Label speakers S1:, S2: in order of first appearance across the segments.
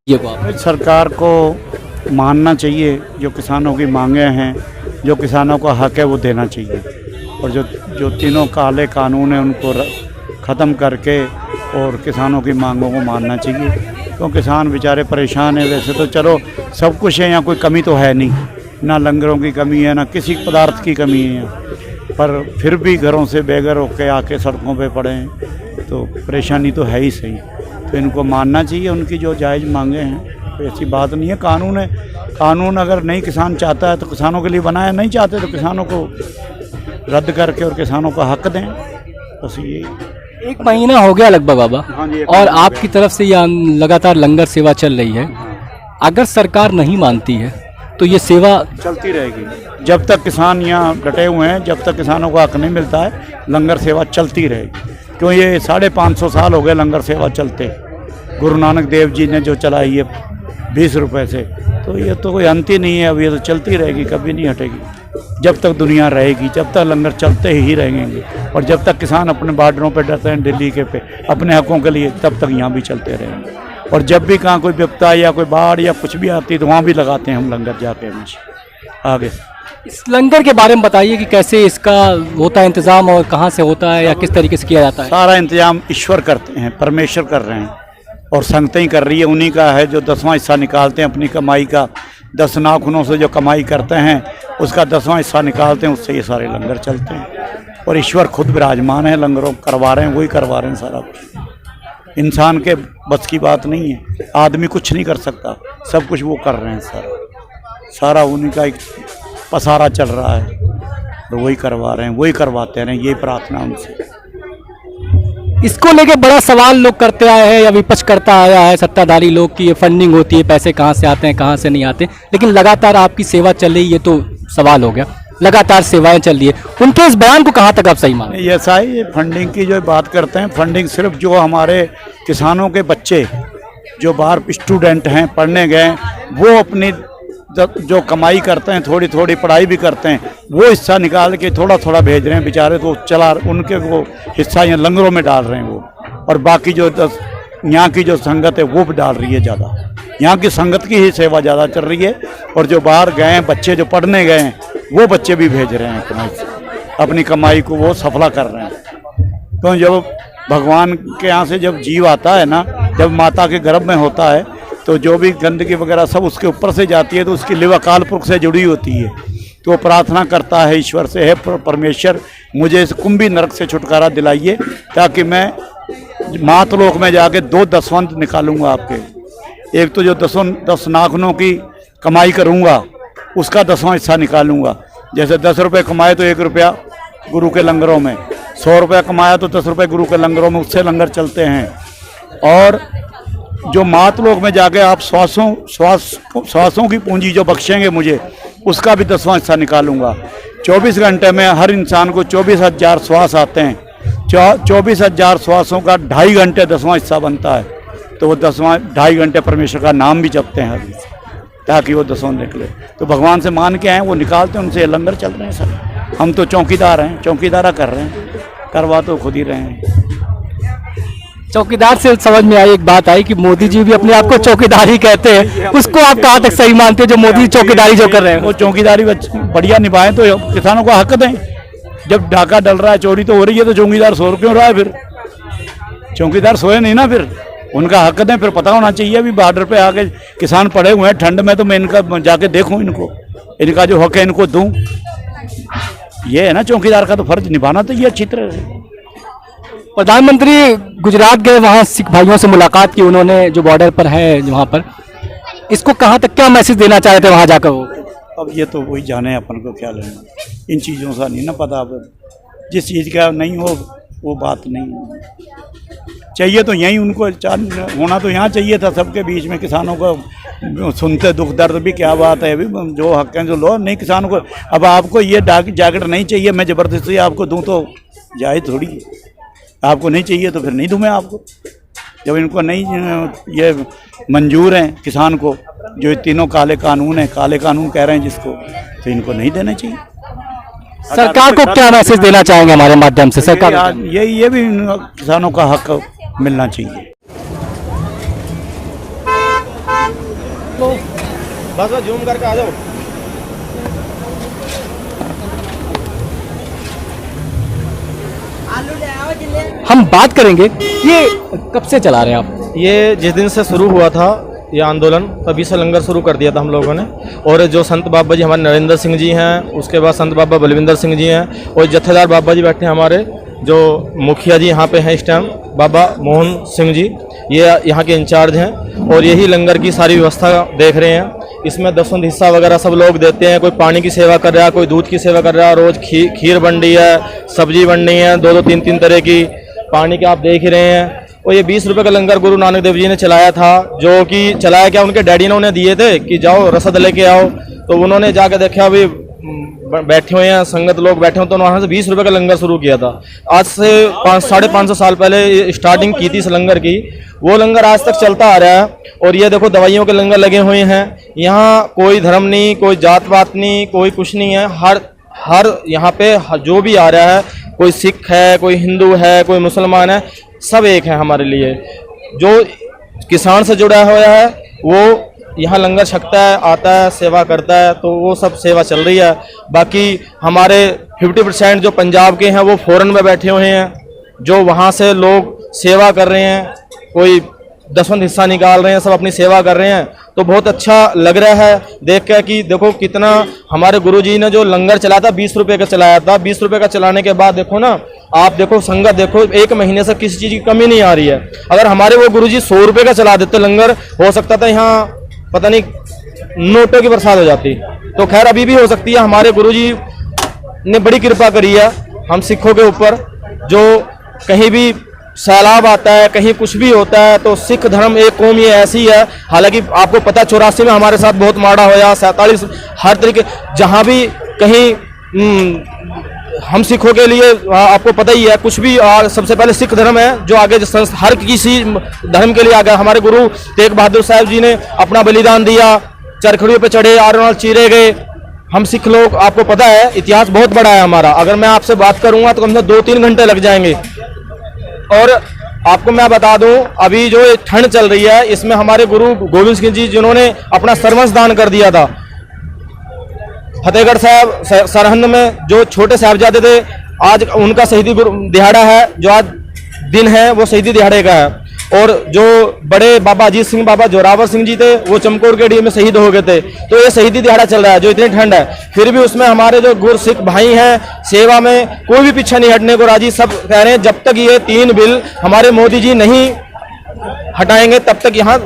S1: ये को आप
S2: सरकार को मानना चाहिए, जो किसानों की मांगे हैं, जो किसानों का हक है वो देना चाहिए। और जो तीनों काले कानून हैं उनको ख़त्म करके और किसानों की मांगों को मानना चाहिए। तो किसान बेचारे परेशान हैं। वैसे तो चलो सब कुछ है, यहाँ कोई कमी तो है नहीं, ना लंगरों की कमी है, ना किसी पदार्थ की कमी है यहाँ, पर फिर भी घरों से बेघर होके आके सड़कों पे पड़े हैं, तो परेशानी तो है ही सही। तो इनको मानना चाहिए, उनकी जो जायज़ मांगे हैं। तो ऐसी बात नहीं है, कानून है। कानून अगर नहीं किसान चाहता है तो किसानों के लिए बनाया, नहीं चाहते तो किसानों को रद्द करके और किसानों का हक दें, बस यही।
S1: 1 महीना हो गया लगभग बाबा।
S2: हाँ जी,
S1: और आपकी तरफ से यह लगातार लंगर सेवा चल रही है। अगर सरकार नहीं मानती है तो ये सेवा
S2: चलती रहेगी जब तक किसान यहाँ डटे हुए हैं, जब तक किसानों को हक नहीं मिलता है लंगर सेवा चलती रहेगी। क्यों, ये 550 साल हो गए लंगर सेवा चलते। गुरु नानक देव जी ने जो चलाई है 20 रुपये से, तो ये तो कोई अंत ही नहीं है। अब ये तो चलती रहेगी, कभी नहीं हटेगी। जब तक दुनिया रहेगी, जब तक लंगर चलते ही रहेंगे। और जब तक किसान अपने बॉर्डरों पे डरते हैं दिल्ली के पे अपने हकों के लिए, तब तक यहाँ भी चलते रहेंगे। और जब भी कहाँ कोई विपदा या कोई बाढ़ या कुछ भी आती है तो वहाँ भी लगाते हैं हम लंगर जाके हमेशा। आगे
S1: इस लंगर के बारे में बताइए कि कैसे इसका होता है इंतज़ाम, और कहाँ से होता है या किस तरीके से किया जाता है?
S2: सारा इंतजाम ईश्वर करते हैं, परमेश्वर कर रहे हैं, और संगतें ही कर रही है। उन्हीं का है जो 10वां हिस्सा निकालते हैं अपनी कमाई का। 10 नाखूनों से जो कमाई करते हैं उसका 10वां हिस्सा निकालते हैं, उससे ये सारे लंगर चलते हैं। और ईश्वर खुद विराजमान है, लंगरों करवा रहे हैं, वही करवा रहे हैं सारा कुछ। इंसान के बस की बात नहीं है, आदमी कुछ नहीं कर सकता, सब कुछ वो कर रहे हैं। सारा उन्हीं का एक पसारा चल रहा है, तो वही करवा रहे हैं, वही करवाते रहें, यही प्रार्थना उनसे।
S1: इसको लेके बड़ा सवाल लोग करते आए हैं या विपक्ष करता आया है, सत्ताधारी लोग, की ये फंडिंग होती है, पैसे कहाँ से आते हैं कहाँ से नहीं आते। लेकिन लगातार आपकी सेवा चल रही है, तो सवाल हो गया, लगातार सेवाएं चल रही है। उनके इस बयान को कहाँ तक आप सही मानते हैं?
S2: ऐसा ही, ये फंडिंग की जो बात करते हैं, फंडिंग सिर्फ जो हमारे किसानों के बच्चे जो बाहर स्टूडेंट हैं, पढ़ने गए, वो अपनी जो कमाई करते हैं, थोड़ी थोड़ी पढ़ाई भी करते हैं, वो हिस्सा निकाल के थोड़ा थोड़ा भेज रहे हैं बेचारे, तो चला उनके वो हिस्सा यहाँ लंगरों में डाल रहे हैं वो। और बाकी जो यहाँ की जो संगत है वो भी डाल रही है ज़्यादा, यहाँ की संगत की ही सेवा ज़्यादा चल रही है। और जो बाहर गए हैं बच्चे, जो पढ़ने गए हैं, वो बच्चे भी भेज रहे हैं कमाई से, अपनी कमाई को वो सफला कर रहे हैं। तो जब भगवान के यहाँ से जब जीव आता है ना, जब माता के गर्भ में होता है, तो जो भी गंदगी वगैरह सब उसके ऊपर से जाती है, तो उसकी लिवा अकाल पुरख से जुड़ी होती है। तो वो प्रार्थना करता है ईश्वर से, है परमेश्वर मुझे इस कुंभी नरक से छुटकारा दिलाइए, ताकि मैं मातलोक में जाके 2 दसवंत निकालूंगा आपके। एक तो जो 10 नाखूनों की कमाई करूंगा उसका 10वां हिस्सा निकालूंगा। जैसे 10 रुपये कमाए तो 1 रुपया गुरु के लंगरों में, 100 रुपया कमाया तो 10 रुपये गुरु के लंगरों में, उससे लंगर चलते हैं। और जो मातलोक में जाके आप श्वासों की पूंजी जो बख्शेंगे मुझे, उसका भी 10वां हिस्सा निकालूंगा। 24 घंटे में हर इंसान को 24,000 श्वास आते हैं। 24,000 श्वासों का 2.5 घंटे 10वां हिस्सा बनता है। तो वो 10वां 2.5 घंटे परमेश्वर का नाम भी जपते हैं हर, ताकि वो 10वां निकले। तो भगवान से मान के आए, वो निकालते हैं, उनसे लंगर चल रहे हैं सर। हम तो चौकीदार हैं, चौकीदारा कर रहे हैं, करवा तो खुद ही रहे हैं।
S1: चौकीदार से समझ में आई एक बात आई कि मोदी जी भी अपने आप को चौकीदार ही कहते हैं, उसको आप कहाँ तक सही मानते हो, जो मोदी चौकीदारी जो कर रहे हैं?
S2: वो चौकीदारी बढ़िया निभाएं तो किसानों को हक दें। जब डाका डल रहा है, चोरी तो हो रही है, तो चौकीदार सो क्यों रहा है? फिर चौकीदार सोए नहीं ना, फिर उनका हक दें। फिर पता होना चाहिए अभी बॉर्डर पे आके किसान पड़े हुए हैं ठंड में, तो मैं इनका जाके देखूं, इनका जो हक है इनको दूं। ये है ना चौकीदार का तो फर्ज निभाना, तो ये अच्छी तरह से।
S1: प्रधानमंत्री गुजरात गए, वहाँ सिख भाइयों से मुलाकात की उन्होंने, जो बॉर्डर पर है वहाँ पर। इसको कहाँ तक क्या मैसेज देना चाहते हैं वहाँ जाकर वो?
S2: अब ये तो वही जाने, अपन को क्या लेना, इन चीज़ों से नहीं ना पता। अब जिस चीज़ का नहीं हो वो बात नहीं चाहिए, तो यहीं उनको होना तो यहाँ चाहिए था, सबके बीच में। किसानों को सुनते दुख दर्द भी, क्या बात है, अभी जो हक हैं जो लो, नहीं किसानों को। अब आपको ये जैकेट नहीं चाहिए, मैं ज़बरदस्ती आपको दूँ तो जाए थोड़ी। आपको नहीं चाहिए तो फिर नहीं दूँ मैं आपको। जब इनको नहीं ये मंजूर हैं किसान को, जो ये तीनों काले कानून हैं, काले कानून कह रहे हैं जिसको, तो इनको नहीं देने चाहिए।
S1: सरकार को क्या मैसेज देना चाहेंगे हमारे माध्यम से? सरकार
S2: ये भी किसानों का हक मिलना चाहिए।
S1: इसको
S3: बस बस जूम करके आ जाओ।
S1: हम बात करेंगे, ये कब से चला रहे हैं आप?
S3: ये जिस दिन से शुरू हुआ था ये आंदोलन, तभी से लंगर शुरू कर दिया था हम लोगों ने। और जो संत बाबा जी हमारे नरेंद्र सिंह जी हैं, उसके बाद संत बाबा बलविंदर सिंह जी हैं, और जत्थेदार बाबा जी बैठे हैं हमारे, जो मुखिया जी यहाँ पे हैं इस टाइम, बाबा मोहन सिंह जी, ये यहाँ के इंचार्ज हैं। और यही लंगर की सारी व्यवस्था देख रहे हैं। इसमें दसवंध हिस्सा वगैरह सब लोग देते हैं। कोई पानी की सेवा कर रहा है, कोई दूध की सेवा कर रहा है, रोज़ खीर बन रही है, सब्जी बन रही है, 2-2 3-3 तरह की, पानी के आप देख ही रहे हैं। और ये 20 रुपये का लंगर गुरु नानक देव जी ने चलाया था, जो कि चलाया क्या, उनके डैडी ने उन्हें दिए थे कि जाओ रसद लेके आओ। तो उन्होंने जाके देखा अभी बैठे हुए हैं, संगत लोग बैठे हुए, तो वहाँ से 20 रुपये का लंगर शुरू किया था। आज से 500-550 साल पहले स्टार्टिंग की थी इस लंगर की। वो लंगर आज तक चलता आ रहा है। और ये देखो दवाइयों के लंगर लगे हुए हैं। यहाँ कोई धर्म नहीं, कोई जात पात नहीं, कोई कुछ नहीं है। हर यहाँ पे जो भी आ रहा है, कोई सिख है, कोई हिंदू है, कोई मुसलमान है, सब एक है हमारे लिए। जो किसान से जुड़ा हुआ है वो यहाँ लंगर छकता है, आता है, सेवा करता है, तो वो सब सेवा चल रही है। बाकी हमारे 50% जो पंजाब के हैं वो फॉरेन में बैठे हुए हैं, जो वहाँ से लोग सेवा कर रहे हैं, कोई दसवंध हिस्सा निकाल रहे हैं, सब अपनी सेवा कर रहे हैं। तो बहुत अच्छा लग रहा है देख कर कि देखो कितना हमारे गुरुजी ने जो लंगर चलाया था 20 रुपये का चलाया था। 20 रुपये का चलाने के बाद देखो ना, आप देखो संगत देखो, एक महीने से किसी चीज़ की कमी नहीं आ रही है। अगर हमारे वो गुरुजी 100 रुपये का चला देते लंगर, हो सकता था यहाँ पता नहीं नोटों की बरसात हो जाती। तो खैर अभी भी हो सकती है। हमारे गुरुजी ने बड़ी कृपा करी है हम सिखों के ऊपर। जो कहीं भी सैलाब आता है, कहीं कुछ भी होता है, तो सिख धर्म एक कौम ये ऐसी है। हालांकि आपको पता 84 में हमारे साथ बहुत माड़ा होया, 47 हर तरीके जहाँ भी कहीं हम सिखों के लिए आपको पता ही है, कुछ भी सबसे पहले सिख धर्म है जो आगे हर किसी धर्म के लिए आगे। हमारे गुरु तेग बहादुर साहब जी ने अपना बलिदान दिया, चरखड़ियों पे चढ़े, आरोनाल चीरे गए। हम सिख लोग, आपको पता है इतिहास बहुत बड़ा है हमारा। अगर मैं आपसे बात करूंगा तो कम से कम 2-3 घंटे लग जाएंगे। और आपको मैं बता दूं, अभी जो ठंड चल रही है इसमें हमारे गुरु गोविंद सिंह जी जिन्होंने अपना सर्वस्व दान कर दिया था, फतेहगढ़ साहब सरहंद में जो छोटे साहबजादे थे, आज उनका शहीदी दिहाड़ा है, जो आज दिन है वो शहीदी दिहाड़े का है। और जो बड़े बाबा अजीत सिंह बाबा जोरावर सिंह जी थे वो चमकौर के डी में शहीद हो गए थे। तो ये शहीदी दिहाड़ा चल रहा है, जो इतनी ठंड है फिर भी उसमें हमारे जो गुर सिख भाई हैं सेवा में कोई भी पीछे नहीं हटने को राजी। सब कह रहे हैं जब तक ये 3 बिल हमारे मोदी जी नहीं हटाएंगे तब तक यहाँ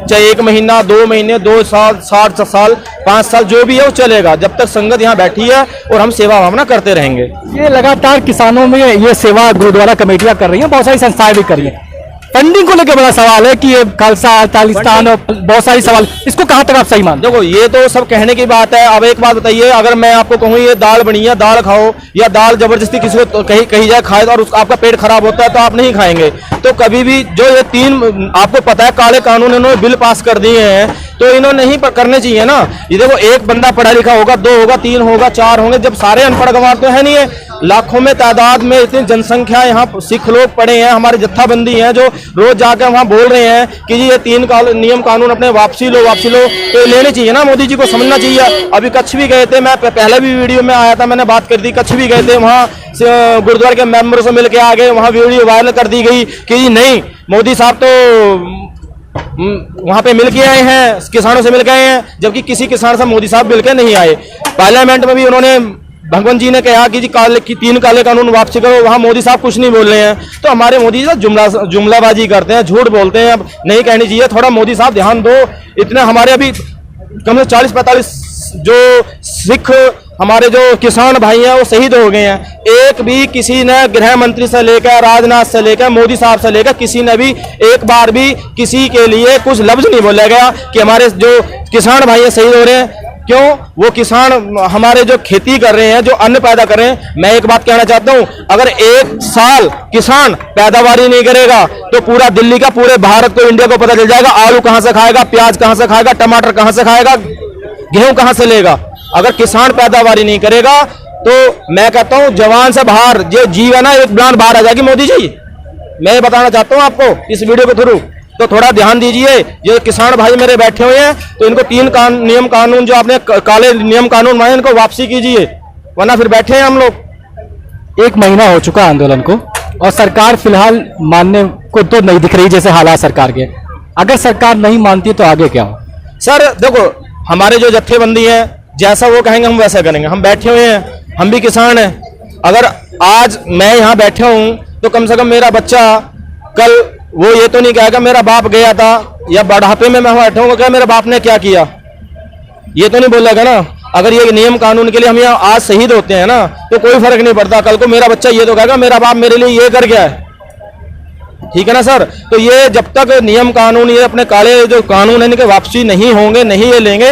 S3: चाहे 1 महीना, 2 महीने, 2 साल, 60 साल, 5 साल जो भी है वो चलेगा, जब तक संगत यहाँ बैठी है और हम सेवा भावना करते रहेंगे।
S1: ये लगातार किसानों में ये सेवा गुरुद्वारा कमेटियां कर रही हैं, बहुत सारी संस्थाएं भी कर रही हैं। फंडिंग को लेकर बड़ा सवाल है कि ये खालसा तालिस्तान और बहुत सारी सवाल, इसको कहाँ तक आप सही मानते?
S3: देखो ये तो सब कहने की बात है। अब एक बात बताइए, अगर मैं आपको कहूँ ये दाल बनी है, दाल खाओ, या दाल जबरदस्ती किसी को तो कही जाए खाए और आपका पेट खराब होता है तो आप नहीं खाएंगे। तो कभी भी जो ये 3 आपको पता है काले कानून इन्होंने बिल पास कर दिए हैं, तो इन्होंने नहीं करने चाहिए ना। ये देखो एक बंदा पढ़ा लिखा होगा, 2 होगा, 3 होगा, 4 होंगे, जब सारे अनपढ़ गंवार तो है नहीं है। लाखों में तादाद में इतनी जनसंख्या यहाँ सिख लोग पड़े हैं, हमारे जत्थाबंदी हैं जो रोज जाकर वहाँ बोल रहे हैं कि जी ये 3 नियम कानून अपने वापसी लो। तो लेने चाहिए ना, मोदी जी को समझना चाहिए। अभी कच्छ भी गए थे, मैं पहले भी वीडियो में आया था, मैंने बात कर दी। कच्छ भी गए थे, वहाँ गुरुद्वारे के मेंबरों से मिलकर आ गए, वहाँ वीडियो वायरल कर दी गई कि जी नहीं मोदी साहब तो वहां पे मिल के आए हैं, किसानों से मिल के आए हैं, जबकि किसी किसान से मोदी साहब मिल के नहीं आए। पार्लियामेंट में भी उन्होंने भगवंत जी ने कहा कि जी 3 काले कानून वापसी करो, वहां मोदी साहब कुछ नहीं बोल रहे हैं। तो हमारे मोदी साहब जुमलाबाजी करते हैं, झूठ बोलते हैं। अब नहीं कहनी चाहिए, थोड़ा मोदी साहब ध्यान दो। इतने हमारे अभी कम से 40-45 जो सिख हमारे जो किसान भाई हैं वो शहीद हो गए हैं। एक भी किसी ने गृह मंत्री से लेकर, राजनाथ से लेकर, मोदी साहब से लेकर किसी ने भी एक बार भी किसी के लिए कुछ लफ्ज नहीं बोला गया कि हमारे जो किसान भाई हैं शहीद हो रहे हैं। क्यों? वो किसान हमारे जो खेती कर रहे हैं, जो अन्न पैदा कर रहे हैं। मैं एक बात कहना चाहता हूं, अगर 1 साल किसान पैदावारी नहीं करेगा तो पूरा दिल्ली का, पूरे भारत को, इंडिया को पता चल जाएगा आलू कहां से खाएगा, प्याज कहां से खाएगा, टमाटर कहां से खाएगा, गेहूं कहां से लेगा। अगर किसान पैदावारी नहीं करेगा तो मैं कहता हूं जवान से बाहर जो जीव है ना, एक ब्रांड बाहर आ जाएगी मोदी जी। मैं बताना चाहता हूं आपको इस वीडियो के थ्रू। तो थोड़ा ध्यान दीजिए। ये किसान भाई मेरे बैठे हुए हैं, तो इनको नियम कानून जो आपने काले नियम कानून बनाए, इनको वापसी कीजिए, वरना फिर बैठे हैं हम लोग।
S1: 1 महीना हो चुका आंदोलन को और सरकार फिलहाल मानने को तो नहीं दिख रही जैसे हालात सरकार के। अगर सरकार नहीं मानती तो आगे क्या हो?
S3: सर देखो, हमारे जो जत्थेबंदी हैं, जैसा वो कहेंगे हम वैसा करेंगे। हम बैठे हुए हैं, हम भी किसान हैं। अगर आज मैं यहाँ बैठा हूँ तो कम से कम मेरा बच्चा कल वो ये तो नहीं कहेगा मेरा बाप गया था, या बुढ़ापे में मैं बैठा हूँ क्या मेरे बाप ने क्या किया, ये तो नहीं बोलेगा ना। अगर ये नियम कानून के लिए हम यहाँ आज शहीद होते हैं ना, तो कोई फर्क नहीं पड़ता। कल को मेरा बच्चा ये तो कहेगा मेरा बाप मेरे लिए ये कर गया है, ठीक है ना सर। तो ये जब तक नियम कानून, ये अपने काले जो कानून है, इनके वापसी नहीं होंगे, नहीं ये लेंगे,